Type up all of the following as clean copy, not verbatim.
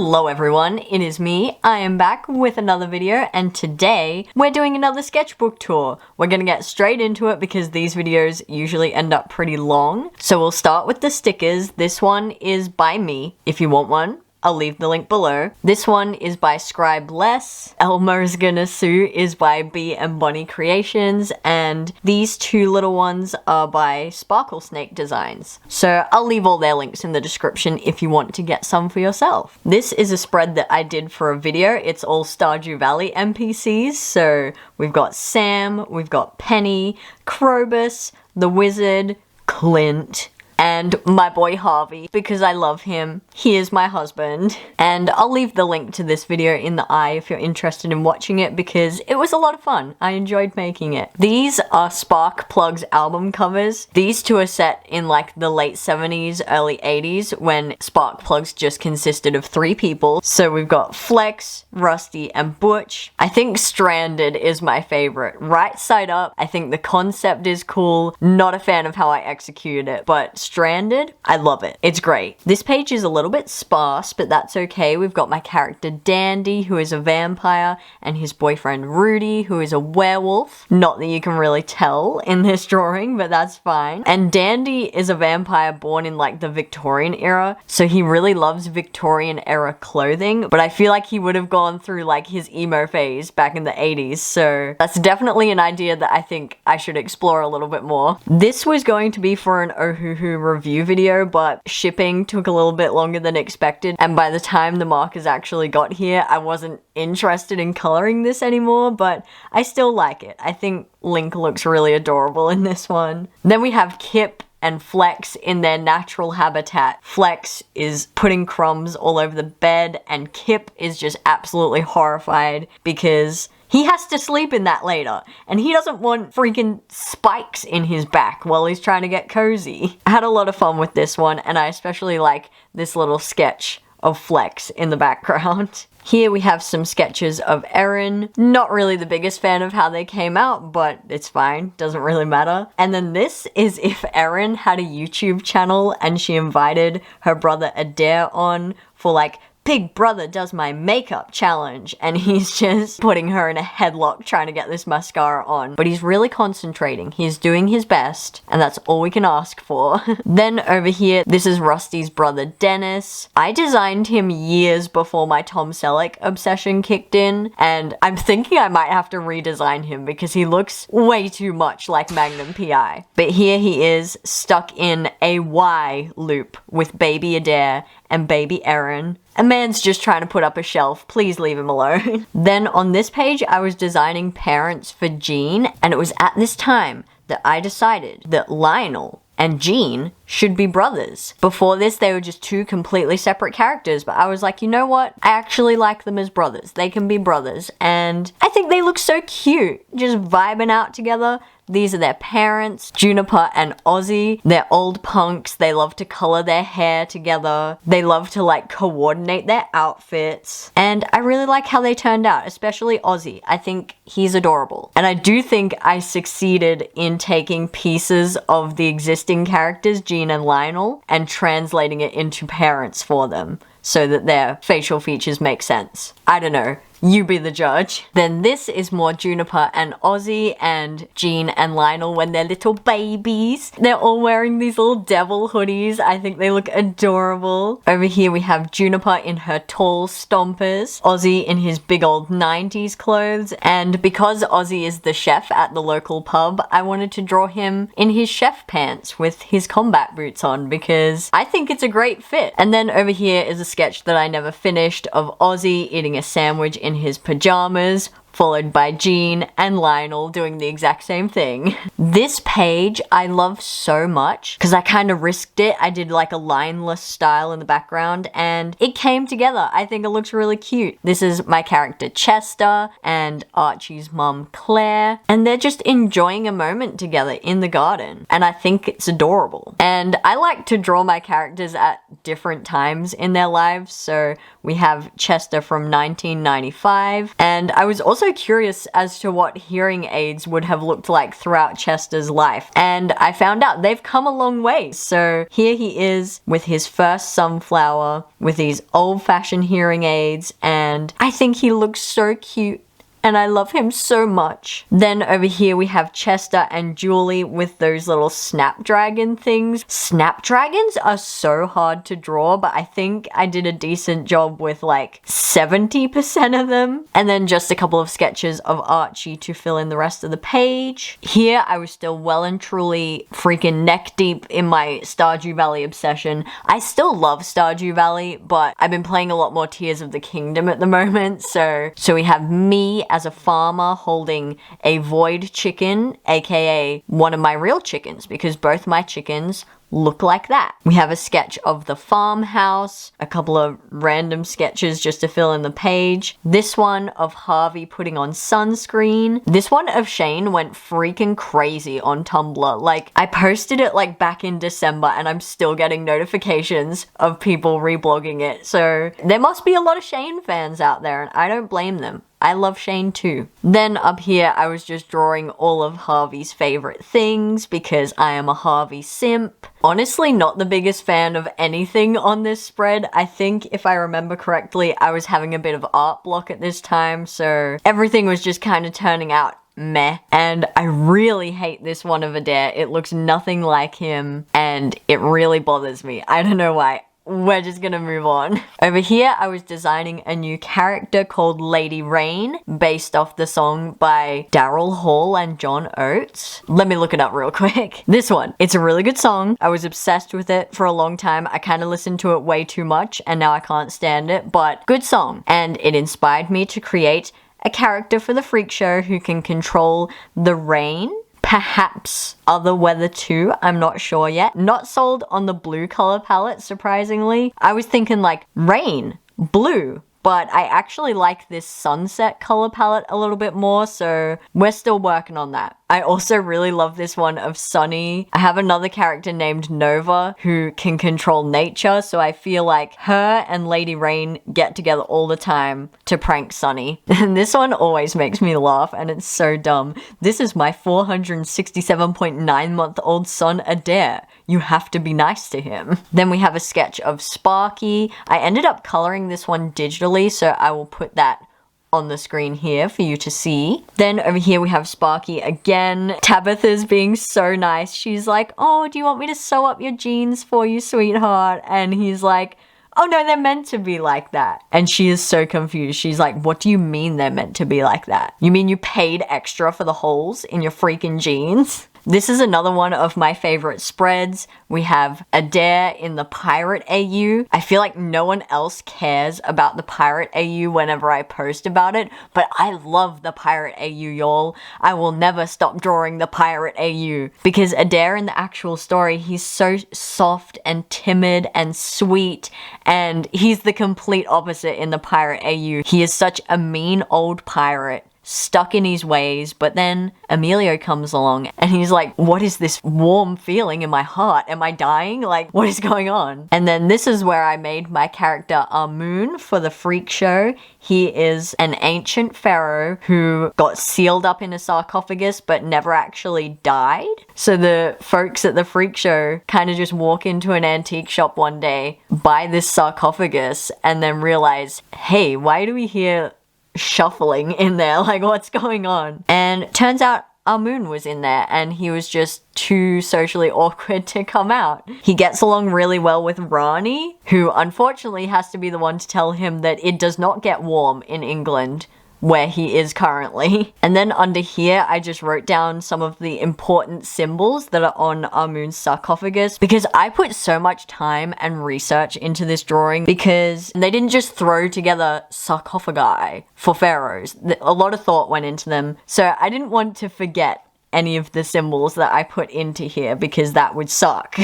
Hello everyone, it is me. I am back with another video, and today we're doing another sketchbook tour. We're gonna get straight into it because these videos usually end up pretty long. So we'll start with the stickers. This one is by me. If you want one, I'll leave the link below. This one is by Scribe Less. Elmo's Gonna Sue is by Bee and Bonnie Creations, and these two little ones are by Sparkle Snake Designs. So I'll leave all their links in the description if you want to get some for yourself. This is a spread that I did for a video. It's all Stardew Valley NPCs. So we've got Sam, we've got Penny, Krobus, the Wizard, Clint, and my boy Harvey, because I love him. He is my husband. And I'll leave the link to this video in the eye if you're interested in watching it, because it was a lot of fun. I enjoyed making it. These are Spark Plug's album covers. These two are set in like the late 70s, early 80s, when Spark Plugs just consisted of 3 people. So we've got Flex, Rusty, and Butch. I think Stranded is my favorite. Right side up, I think the concept is cool. Not a fan of how I executed it, but Stranded, I love it. It's great. This page is a little bit sparse, but that's okay. We've got my character Dandy, who is a vampire, and his boyfriend Rudy, who is a werewolf. Not that you can really tell in this drawing, but that's fine. And Dandy is a vampire born in like the Victorian era, so he really loves Victorian era clothing, but I feel like he would have gone through like his emo phase back in the 80s, so that's definitely an idea that I think I should explore a little bit more. This was going to be for an Ohuhu review video, but shipping took a little bit longer than expected, and by the time the markers actually got here, I wasn't interested in coloring this anymore, but I still like it. I think Link looks really adorable in this one. Then we have Kip and Flex in their natural habitat. Flex is putting crumbs all over the bed, and Kip is just absolutely horrified because he has to sleep in that later, and he doesn't want freaking spikes in his back while he's trying to get cozy. I had a lot of fun with this one, and I especially like this little sketch of Flex in the background. Here we have some sketches of Erin. Not really the biggest fan of how they came out, but it's fine, doesn't really matter. And then this is if Erin had a YouTube channel and she invited her brother Adair on for like Big Brother Does My Makeup challenge, and he's just putting her in a headlock trying to get this mascara on. But he's really concentrating. He's doing his best, and that's all we can ask for. Then over here, this is Rusty's brother Dennis. I designed him years before my Tom Selleck obsession kicked in, and I'm thinking I might have to redesign him because he looks way too much like Magnum PI. But here he is, stuck in a Y loop with baby Adair and baby Erin. A man's just trying to put up a shelf, please leave him alone. Then on this page, I was designing parents for Jean, and it was at this time that I decided that Lionel and Jean should be brothers. Before this, they were just 2 completely separate characters, but I was like, you know what? I actually like them as brothers. They can be brothers, and I think they look so cute, just vibing out together. These are their parents, Juniper and Ozzy. They're old punks. They love to color their hair together. They love to like coordinate their outfits. And I really like how they turned out, especially Ozzy. I think he's adorable. And I do think I succeeded in taking pieces of the existing characters, Jean and Lionel, and translating it into parents for them so that their facial features make sense. I don't know. You be the judge. Then this is more Juniper and Ozzy and Jean and Lionel when they're little babies. They're all wearing these little devil hoodies. I think they look adorable. Over here we have Juniper in her tall stompers, Ozzy in his big old 90s clothes, and because Ozzy is the chef at the local pub, I wanted to draw him in his chef pants with his combat boots on because I think it's a great fit. And then over here is a sketch that I never finished of Ozzy eating a sandwich in his pajamas, followed by Jean and Lionel doing the exact same thing. This page I love so much because I kind of risked it. I did like a lineless style in the background and it came together. I think it looks really cute. This is my character Chester and Archie's mum Claire, and they're just enjoying a moment together in the garden, and I think it's adorable. And I like to draw my characters at different times in their lives, so we have Chester from 1995, and I was also also curious as to what hearing aids would have looked like throughout Chester's life, and I found out they've come a long way. So here he is with his first sunflower with these old-fashioned hearing aids, and I think he looks so cute. And I love him so much. Then over here we have Chester and Julie with those little snapdragon things. Snapdragons are so hard to draw, but I think I did a decent job with like 70% of them. And then just a couple of sketches of Archie to fill in the rest of the page. Here I was still well and truly freaking neck deep in my Stardew Valley obsession. I still love Stardew Valley, but I've been playing a lot more Tears of the Kingdom at the moment. So we have me as a farmer holding a void chicken, aka one of my real chickens, because both my chickens look like that. We have a sketch of the farmhouse, a couple of random sketches just to fill in the page. This one of Harvey putting on sunscreen. This one of Shane went freaking crazy on Tumblr. Like, I posted it like back in December and I'm still getting notifications of people reblogging it. So there must be a lot of Shane fans out there and I don't blame them. I love Shane too. Then up here, I was just drawing all of Harvey's favorite things because I am a Harvey simp. Honestly, not the biggest fan of anything on this spread. I think if I remember correctly, I was having a bit of art block at this time, so everything was just kind of turning out meh. And I really hate this one of Adair. It looks nothing like him and it really bothers me. I don't know why. We're just gonna move on. Over here, I was designing a new character called Lady Rain, based off the song by Daryl Hall and John Oates. Let me look it up real quick. This one. It's a really good song. I was obsessed with it for a long time. I kind of listened to it way too much, and now I can't stand it, but good song. And it inspired me to create a character for the Freak Show who can control the rain. Perhaps other weather too, I'm not sure yet. Not sold on the blue color palette, surprisingly. I was thinking like rain, blue, but I actually like this sunset color palette a little bit more, so we're still working on that. I also really love this one of Sunny. I have another character named Nova who can control nature, so I feel like her and Lady Rain get together all the time to prank Sunny. And this one always makes me laugh and it's so dumb. This is my 467.9-month-old son Adair. You have to be nice to him. Then we have a sketch of Sparky. I ended up coloring this one digitally, so I will put that on the screen here for you to see. Then over here we have Sparky again. Tabitha's being so nice. She's like, oh, do you want me to sew up your jeans for you, sweetheart? And he's like, oh no, they're meant to be like that. And she is so confused. She's like, what do you mean they're meant to be like that? You mean you paid extra for the holes in your freaking jeans? This is another one of my favorite spreads. We have Adair in the Pirate AU. I feel like no one else cares about the Pirate AU whenever I post about it, but I love the Pirate AU, y'all. I will never stop drawing the Pirate AU because Adair in the actual story, he's so soft and timid and sweet, and he's the complete opposite in the Pirate AU. He is such a mean old pirate, stuck in his ways, but then Emilio comes along and he's like, what is this warm feeling in my heart? Am I dying? Like, what is going on? And then this is where I made my character Armoon for the Freak Show. He is an ancient pharaoh who got sealed up in a sarcophagus but never actually died. So the folks at the Freak Show kind of just walk into an antique shop one day, buy this sarcophagus, and then realize, hey, why do we hear shuffling in there? Like, what's going on? And turns out Armoon was in there and he was just too socially awkward to come out. He gets along really well with Rani, who unfortunately has to be the one to tell him that it does not get warm in England where he is currently. And then under here, I just wrote down some of the important symbols that are on Armoon's sarcophagus because I put so much time and research into this drawing because they didn't just throw together sarcophagi for pharaohs. A lot of thought went into them. So I didn't want to forget any of the symbols that I put into here because that would suck.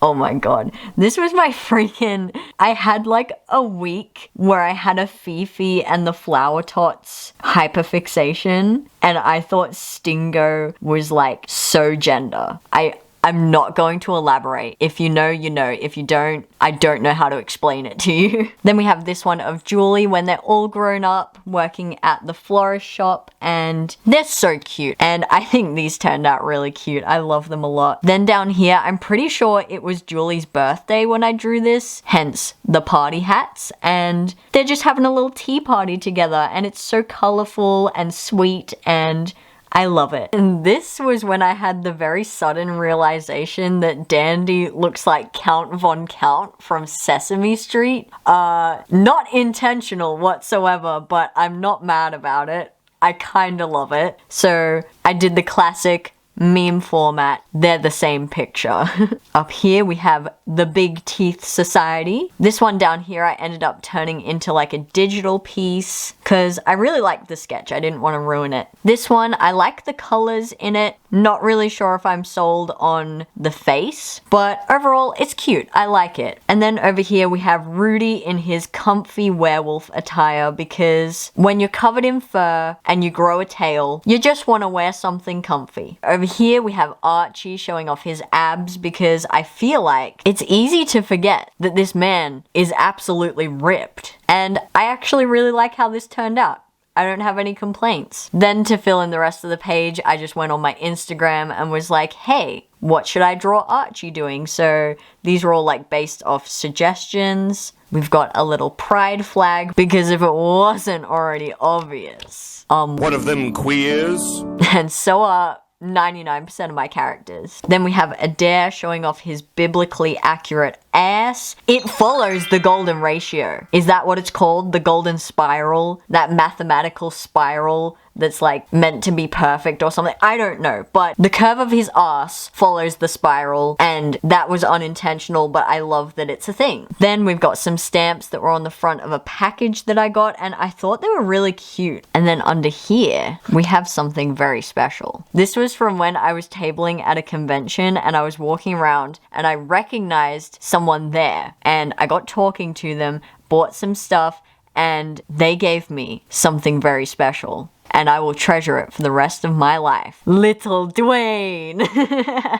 Oh my god. This was my freaking... I had like a week where I had a Fifi and the Flower Tots hyperfixation, and I thought Stingo was like so gender. I I'm not going to elaborate. If you know, you know. If you don't, I don't know how to explain it to you. Then we have this one of Julie when they're all grown up working at the florist shop, and they're so cute. And I think these turned out really cute. I love them a lot. Then down here, I'm pretty sure it was Julie's birthday when I drew this, hence the party hats, and they're just having a little tea party together, and it's so colorful and sweet, and I love it. And this was when I had the very sudden realization that Dandy looks like Count Von Count from Sesame Street. Not intentional whatsoever, but I'm not mad about it. I kinda love it. So I did the classic meme format. They're the same picture. Up here we have the Big Teeth Society. This one down here I ended up turning into like a digital piece because I really liked the sketch. I didn't want to ruin it. This one, I like the colors in it. Not really sure if I'm sold on the face, but overall it's cute. I like it. And then over here we have Rudy in his comfy werewolf attire, because when you're covered in fur and you grow a tail, you just want to wear something comfy. Over here we have Archie showing off his abs, because I feel like it's easy to forget that this man is absolutely ripped. And I actually really like how this turned out. I don't have any complaints. Then to fill in the rest of the page, I just went on my Instagram and was like, hey, what should I draw Archie doing? So these were all like based off suggestions. We've got a little pride flag, because if it wasn't already obvious. One of them queers? And so are 99% of my characters. Then we have Adair showing off his biblically accurate ass. It follows the golden ratio. Is that what it's called? The golden spiral? That mathematical spiral that's like meant to be perfect or something? I don't know, but the curve of his ass follows the spiral, and that was unintentional, but I love that it's a thing. Then we've got some stamps that were on the front of a package that I got, and I thought they were really cute. And then under here, we have something very special. This was from when I was tabling at a convention and I was walking around and I recognized someone there, and I got talking to them, bought some stuff, and they gave me something very special. And I will treasure it for the rest of my life. Little Dwayne!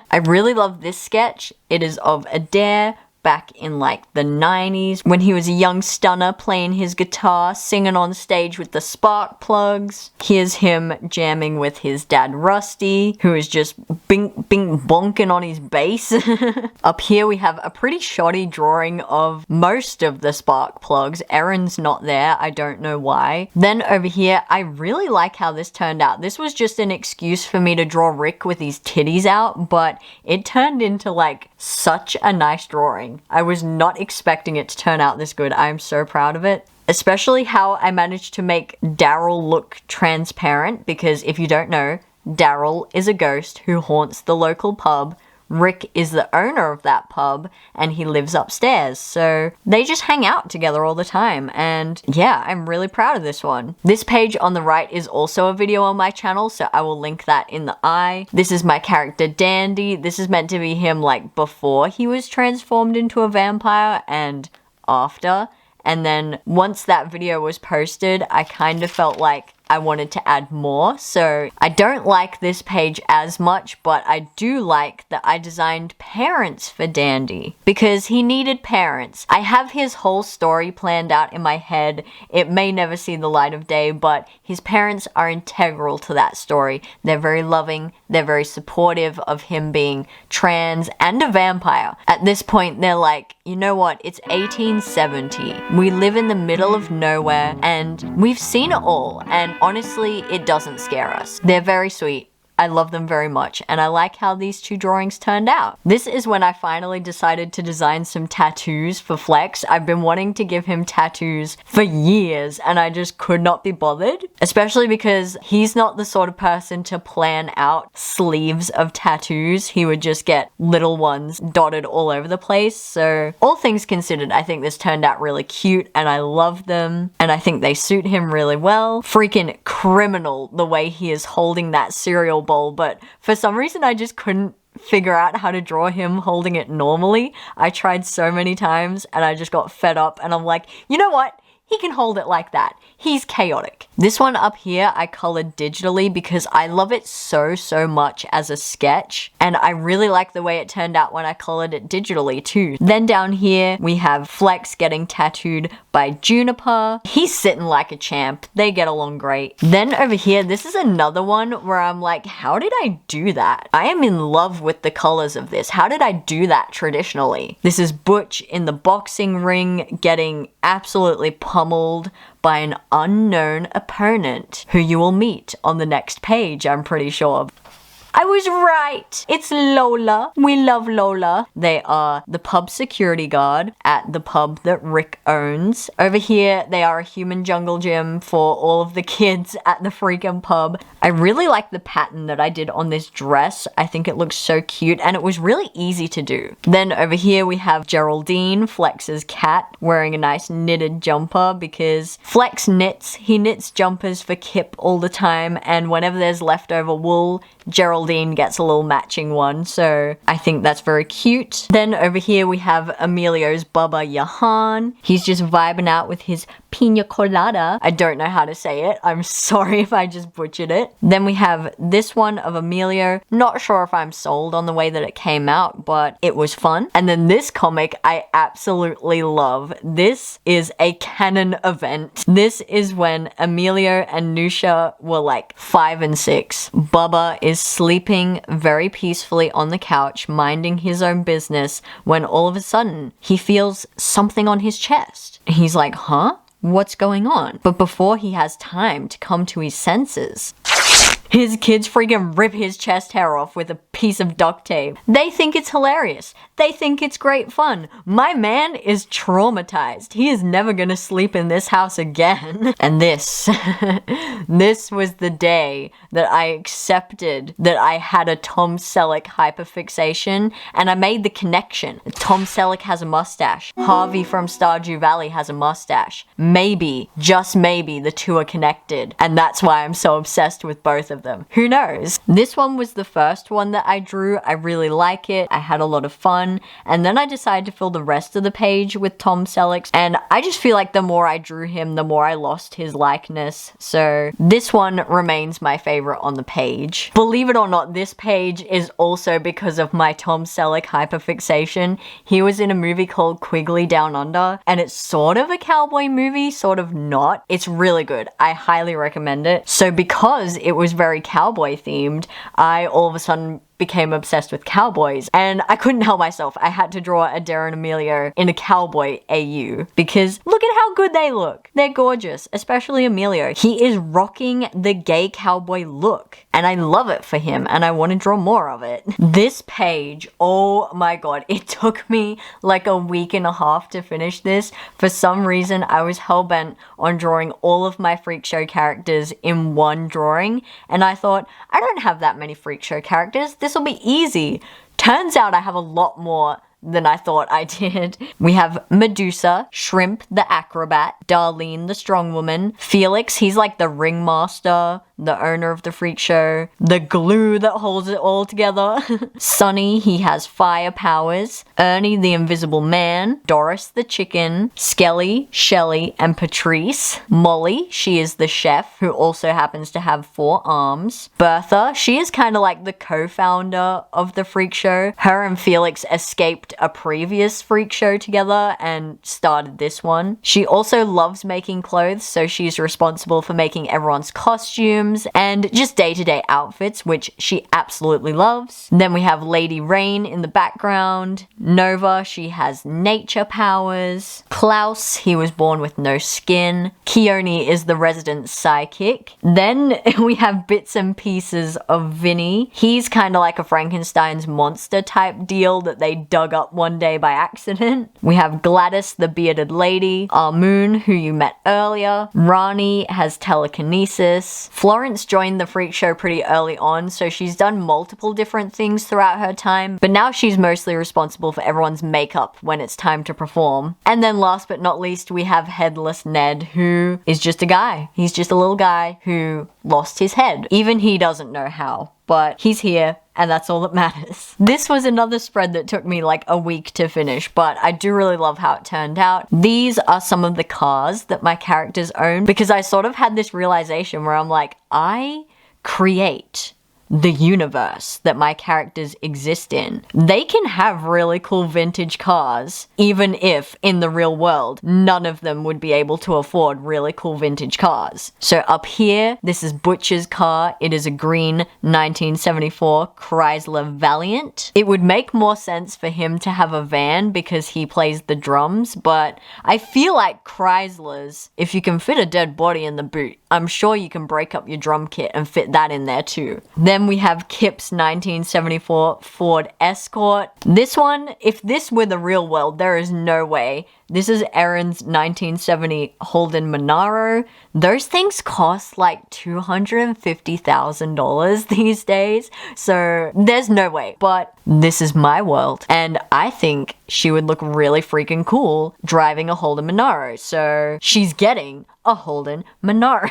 I really love this sketch. It is of Adair back in like the 90s when he was a young stunner playing his guitar, singing on stage with the spark plugs. Here's him jamming with his dad Rusty, who is just bing bonking on his bass. Up here we have a pretty shoddy drawing of most of the spark plugs. Erin's not there, I don't know why. Then over here, I really like how this turned out. This was just an excuse for me to draw Rick with his titties out, but it turned into like such a nice drawing. I was not expecting it to turn out this good. I'm so proud of it. Especially how I managed to make Daryl look transparent, because if you don't know, Daryl is a ghost who haunts the local pub. Rick is the owner of that pub, and he lives upstairs, so they just hang out together all the time, and yeah, I'm really proud of this one. This page on the right is also a video on my channel, so I will link that in the eye. This is my character Dandy. This is meant to be him like before he was transformed into a vampire and after, and then once that video was posted, I kind of felt like I wanted to add more, so I don't like this page as much, but I do like that I designed parents for Dandy, because he needed parents. I have his whole story planned out in my head. It may never see the light of day, but his parents are integral to that story. They're very loving, they're very supportive of him being trans and a vampire. At this point, they're like, you know what, it's 1870. We live in the middle of nowhere, and we've seen it all, and honestly, it doesn't scare us. They're very sweet. I love them very much, and I like how these two drawings turned out. This is when I finally decided to design some tattoos for Flex. I've been wanting to give him tattoos for years, and I just could not be bothered, especially because he's not the sort of person to plan out sleeves of tattoos. He would just get little ones dotted all over the place. So all things considered, I think this turned out really cute, and I love them, and I think they suit him really well. Freaking criminal the way he is holding that cereal bowl, but for some reason I just couldn't figure out how to draw him holding it normally. I tried so many times and I just got fed up, and I'm like, you know what? He can hold it like that. he's chaotic. This one up here I colored digitally because I love it so much as a sketch, and I really like the way it turned out when I colored it digitally too. Then down here we have Flex getting tattooed by Juniper. He's sitting like a champ. They get along great. Then over here, this is another one where I'm like, how did I do that? I am in love with the colors of this. How did I do that traditionally? This is Butch in the boxing ring getting absolutely pummeled by an unknown opponent who you will meet on the next page, I'm pretty sure. I was right! It's Lola. We love Lola. They are the pub security guard at the pub that Rick owns. Over here, they are a human jungle gym for all of the kids at the freaking pub. I really like the pattern that I did on this dress. I think it looks so cute, and it was really easy to do. Then over here, we have Geraldine, Flex's cat, wearing a nice knitted jumper because Flex knits. He knits jumpers for Kip all the time, and whenever there's leftover wool, Geraldine gets a little matching one, so I think that's very cute. Then over here we have Emilio's Bubba Yahan. He's just vibing out with his pina colada. I don't know how to say it. I'm sorry if I just butchered it. Then we have this one of Emilio. Not sure if I'm sold on the way that it came out, but it was fun. And then this comic I absolutely love. This is a canon event. This is when Emilio and Nusha were like 5 and 6. Bubba is sleeping very peacefully on the couch, minding his own business, when all of a sudden he feels something on his chest. He's like, huh? What's going on? But before he has time to come to his senses, his kids freaking rip his chest hair off with a piece of duct tape. They think it's hilarious. They think it's great fun. My man is traumatized. He is never gonna sleep in this house again. And this, this was the day that I accepted that I had a Tom Selleck hyperfixation, and I made the connection. Tom Selleck has a mustache. Harvey from Stardew Valley has a mustache. Maybe, just maybe, the two are connected. And that's why I'm so obsessed with both of them. Who knows? This one was the first one that I drew. I really like it. I had a lot of fun. And then I decided to fill the rest of the page with Tom Selleck. And I just feel like the more I drew him, the more I lost his likeness. So this one remains my favorite on the page. Believe it or not, this page is also because of my Tom Selleck hyperfixation. He was in a movie called Quigley Down Under, and it's sort of a cowboy movie, sort of not. It's really good. I highly recommend it. So because it was very cowboy themed, I all of a sudden became obsessed with cowboys, and I couldn't help myself. I had to draw a Darren Emilio in a cowboy AU because look at how good they look. They're gorgeous, especially Emilio. He is rocking the gay cowboy look, and I love it for him, and I want to draw more of it. This page, oh my god, it took me like a week and a half to finish this. For some reason, I was hell-bent on drawing all of my Freak Show characters in one drawing, and I thought, I don't have that many Freak Show characters. This will be easy. Turns out I have a lot more than I thought I did. We have Medusa, Shrimp the acrobat, Darlene the strong woman, Felix, he's like the ringmaster, the owner of the freak show, the glue that holds it all together. Sonny, he has fire powers, Ernie the invisible man, Doris the chicken, Skelly, Shelly, and Patrice. Molly, she is the chef who also happens to have 4 arms. Bertha, she is kind of like the co-founder of the freak show. Her and Felix escaped a previous freak show together and started this one. She also loves making clothes, so she's responsible for making everyone's costumes and just day-to-day outfits, which she absolutely loves. Then we have Lady Rain in the background. Nova, she has nature powers. Klaus, he was born with no skin. Keone is the resident psychic. Then we have bits and pieces of Vinny. He's kind of like a Frankenstein's monster type deal that they dug up one day by accident. We have Gladys, the bearded lady. Moon, who you met earlier. Rani has telekinesis. Florence joined the freak show pretty early on, so she's done multiple different things throughout her time, but now she's mostly responsible for everyone's makeup when it's time to perform. And then last but not least, we have Headless Ned, who is just a guy. He's just a little guy who lost his head. Even he doesn't know how. but he's here and that's all that matters. This was another spread that took me like a week to finish, but I do really love how it turned out. These are some of the cars that my characters own, because I sort of had this realization where I'm like, I create the universe that my characters exist in. They can have really cool vintage cars, even if in the real world, none of them would be able to afford really cool vintage cars. So up here, this is Butcher's car. It is a green 1974 Chrysler Valiant. It would make more sense for him to have a van because he plays the drums, but I feel like Chryslers, if you can fit a dead body in the boot, I'm sure you can break up your drum kit and fit that in there too. Then we have Kip's 1974 Ford Escort. This one, if this were the real world, there is no way. This is Erin's 1970 Holden Monaro. Those things cost like $250,000 these days, so there's no way. But this is my world, and I think she would look really freaking cool driving a Holden Monaro, so she's getting a Holden Monaro.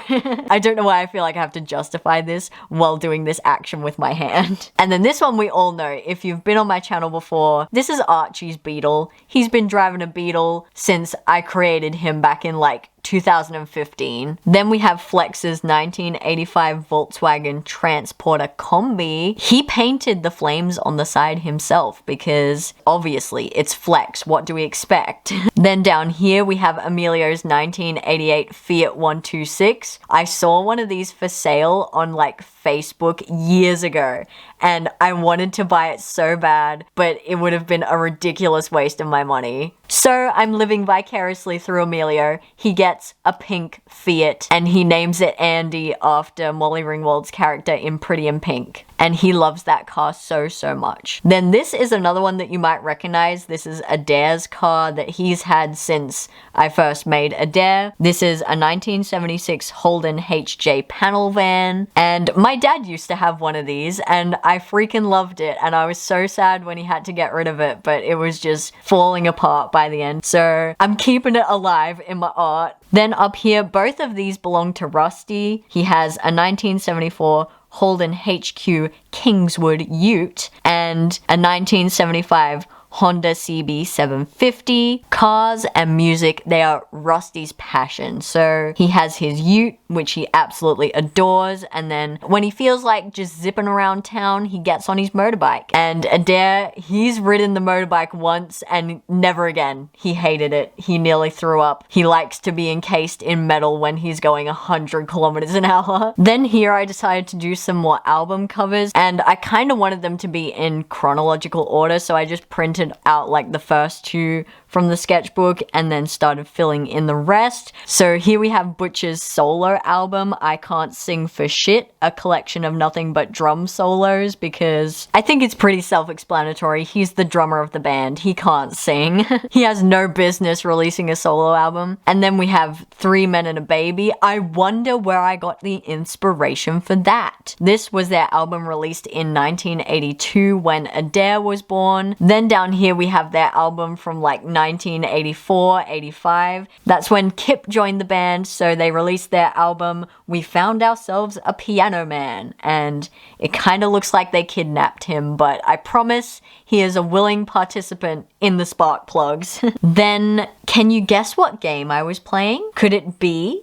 I don't know why I feel like I have to justify this while doing this action with my hand. And then this one we all know, if you've been on my channel before, this is Archie's Beetle. He's been driving a Beetle since I created him back in like 2015. Then we have Flex's 1985 Volkswagen Transporter Combi. He painted the flames on the side himself because obviously it's Flex, what do we expect? Then down here we have Emilio's 1988 Fiat 126. I saw one of these for sale on like Facebook years ago and I wanted to buy it so bad, but it would have been a ridiculous waste of my money. So I'm living vicariously through Emilio. He gets a pink Fiat and he names it Andy after Molly Ringwald's character in Pretty in Pink. And he loves that car so much. Then this is another one that you might recognize. This is Adair's car that he's had since I first made Adair. This is a 1976 Holden HJ panel van. And my dad used to have one of these and I freaking loved it. And I was so sad when he had to get rid of it, but it was just falling apart by the end. So I'm keeping it alive in my art. Then up here, both of these belong to Rusty. He has a 1974 Holden HQ Kingswood Ute and a 1975 Honda CB 750. Cars and music, they are Rusty's passion. So he has his ute, which he absolutely adores, and then when he feels like just zipping around town, he gets on his motorbike. And Adair, he's ridden the motorbike once and never again. He hated it. He nearly threw up. He likes to be encased in metal when he's going 100 kilometers an hour. Then here I decided to do some more album covers, and I kind of wanted them to be in chronological order, so I just printed out like the first two from the sketchbook and then started filling in the rest. So here we have Butcher's solo album, I Can't Sing for Shit, a collection of nothing but drum solos, because I think it's pretty self-explanatory. He's the drummer of the band. He can't sing. He has no business releasing a solo album. And then we have Three Men and a Baby. I wonder where I got the inspiration for that. This was their album released in 1982 when Adair was born. Then down here we have their album from like 1984, 85. That's when Kip joined the band, so they released their album We Found Ourselves a Piano Man, and it kind of looks like they kidnapped him, but I promise he is a willing participant in the spark plugs. Then, can you guess what game I was playing? Could it be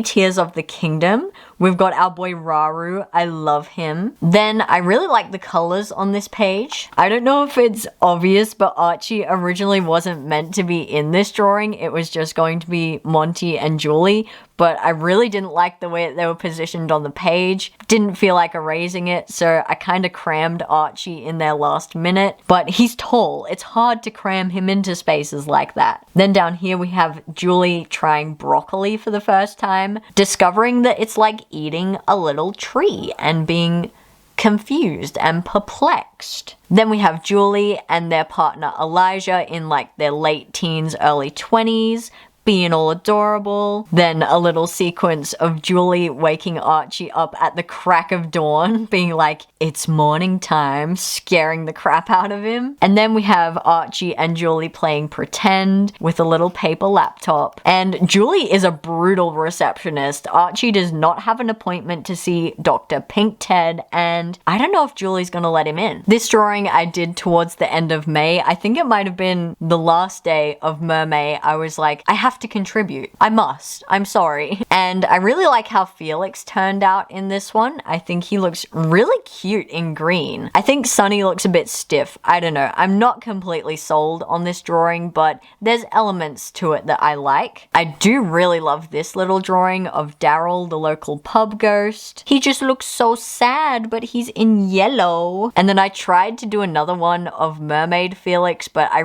Tears of the Kingdom? We've got our boy Raru. I love him. Then I really like the colors on this page. I don't know if it's obvious, but Archie originally wasn't meant to be in this drawing. It was just going to be Monty and Julie, but I really didn't like the way that they were positioned on the page. Didn't feel like erasing it, so I kind of crammed Archie in there last minute. But he's tall. It's hard to cram him into spaces like that. Then down here we have Julie trying broccoli for the first time, discovering that it's like eating a little tree and being confused and perplexed. Then we have Julie and their partner Elijah in like their late teens, early 20s, being all adorable. Then a little sequence of Julie waking Archie up at the crack of dawn, being like, it's morning time, scaring the crap out of him. And then we have Archie and Julie playing pretend with a little paper laptop. And Julie is a brutal receptionist. Archie does not have an appointment to see Dr. Pink Ted, and I don't know if Julie's gonna let him in. This drawing I did towards the end of May. I think it might have been the last day of Mermay. I was like, I have to contribute. I must. I'm sorry. And I really like how Felix turned out in this one. I think he looks really cute in green. I think Sunny looks a bit stiff. I don't know. I'm not completely sold on this drawing, but there's elements to it that I like. I do really love this little drawing of Daryl, the local pub ghost. He just looks so sad, but he's in yellow. And then I tried to do another one of Mermaid Felix, but I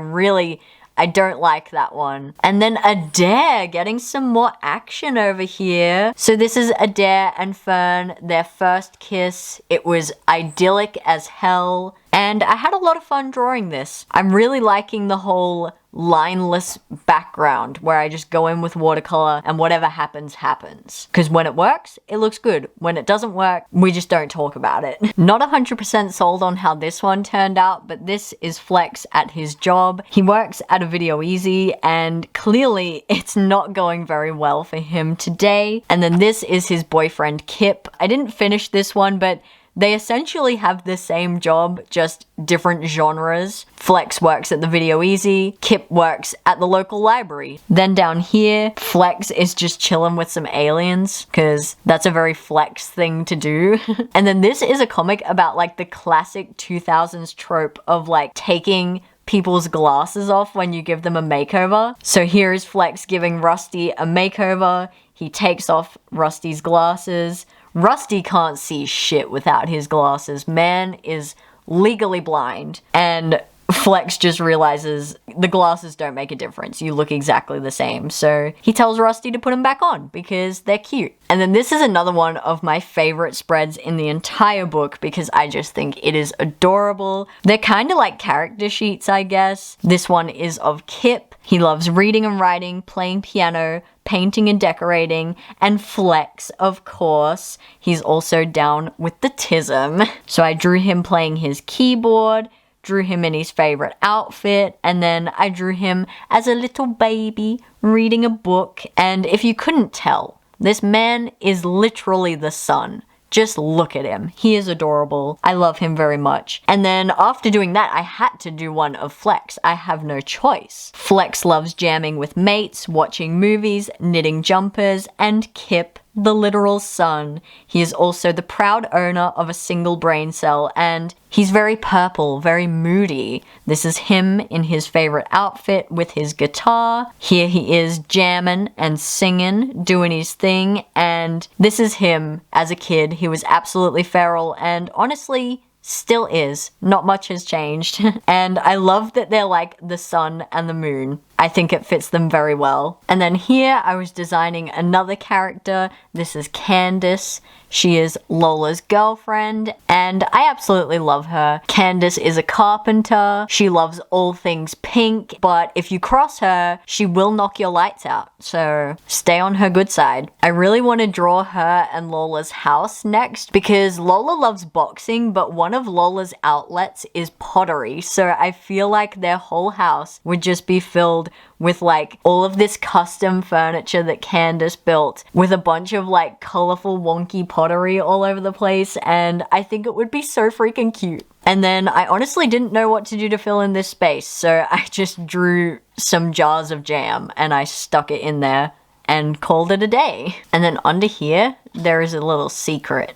don't like that one. And then Adair getting some more action over here. So this is Adair and Fern, their first kiss. It was idyllic as hell. And I had a lot of fun drawing this. I'm really liking the whole lineless background where I just go in with watercolor and whatever happens, happens. Because when it works, it looks good. When it doesn't work, we just don't talk about it. Not 100% sold on how this one turned out, but this is Flex at his job. He works at a Video Easy and clearly it's not going very well for him today. And then this is his boyfriend Kip. I didn't finish this one, but they essentially have the same job, just different genres. Flex works at the Video Easy, Kip works at the local library. Then down here, Flex is just chilling with some aliens, because that's a very Flex thing to do. And then this is a comic about like the classic 2000s trope of like taking people's glasses off when you give them a makeover. So here is Flex giving Rusty a makeover. He takes off Rusty's glasses. Rusty can't see shit without his glasses. Man is legally blind. And Flex just realizes the glasses don't make a difference. You look exactly the same. So he tells Rusty to put them back on because they're cute. And then this is another one of my favorite spreads in the entire book because I just think it is adorable. They're kind of like character sheets, I guess. This one is of Kip. He loves reading and writing, playing piano, painting and decorating, and Flex, of course. He's also down with the tism. So I drew him playing his keyboard, drew him in his favorite outfit, and then I drew him as a little baby reading a book. And if you couldn't tell, this man is literally the sun. Just look at him. He is adorable. I love him very much. And then after doing that, I had to do one of Flex. I have no choice. Flex loves jamming with mates, watching movies, knitting jumpers, and Kip, the literal sun. He is also the proud owner of a single brain cell, and he's very purple, very moody. This is him in his favorite outfit with his guitar. Here he is jamming and singing, doing his thing, and this is him as a kid. He was absolutely feral, and honestly, still is. Not much has changed. And I love that they're like the sun and the moon. I think it fits them very well. And then here I was designing another character. This is Candace. She is Lola's girlfriend, and I absolutely love her. Candace is a carpenter. She loves all things pink, but if you cross her, she will knock your lights out. So stay on her good side. I really want to draw her and Lola's house next because Lola loves boxing, but one of Lola's outlets is pottery. So I feel like their whole house would just be filled with like all of this custom furniture that Candace built with a bunch of like colorful wonky pottery all over the place, and I think it would be so freaking cute. And then I honestly didn't know what to do to fill in this space, so I just drew some jars of jam and I stuck it in there and called it a day. And then under here there is a little secret.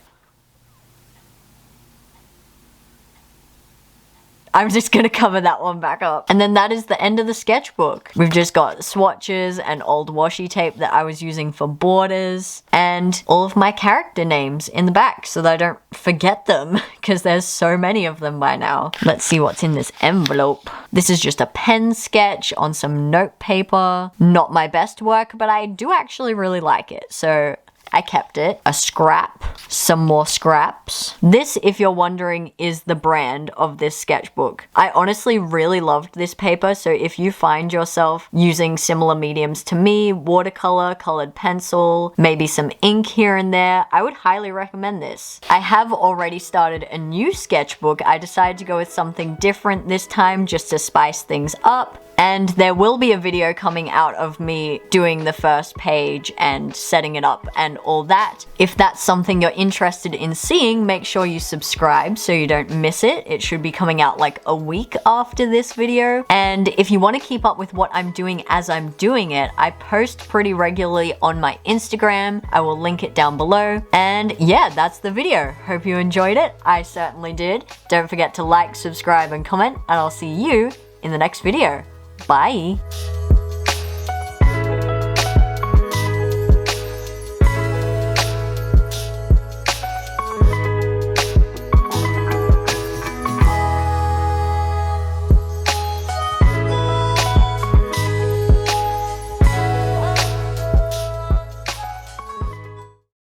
I'm just gonna cover that one back up. And then that is the end of the sketchbook. We've just got swatches and old washi tape that I was using for borders and all of my character names in the back so that I don't forget them because there's so many of them by now. Let's see what's in this envelope. This is just a pen sketch on some note paper. Not my best work, but I do actually really like it. So I kept it. A scrap, some more scraps. This, if you're wondering, is the brand of this sketchbook. I honestly really loved this paper, so if you find yourself using similar mediums to me, watercolor, colored pencil, maybe some ink here and there, I would highly recommend this. I have already started a new sketchbook. I decided to go with something different this time just to spice things up. And there will be a video coming out of me doing the first page and setting it up and all that. If that's something you're interested in seeing, make sure you subscribe so you don't miss it. It should be coming out like a week after this video. And if you want to keep up with what I'm doing as I'm doing it, I post pretty regularly on my Instagram. I will link it down below. And yeah, that's the video. Hope you enjoyed it. I certainly did. Don't forget to like, subscribe, and comment, and I'll see you in the next video. Bye!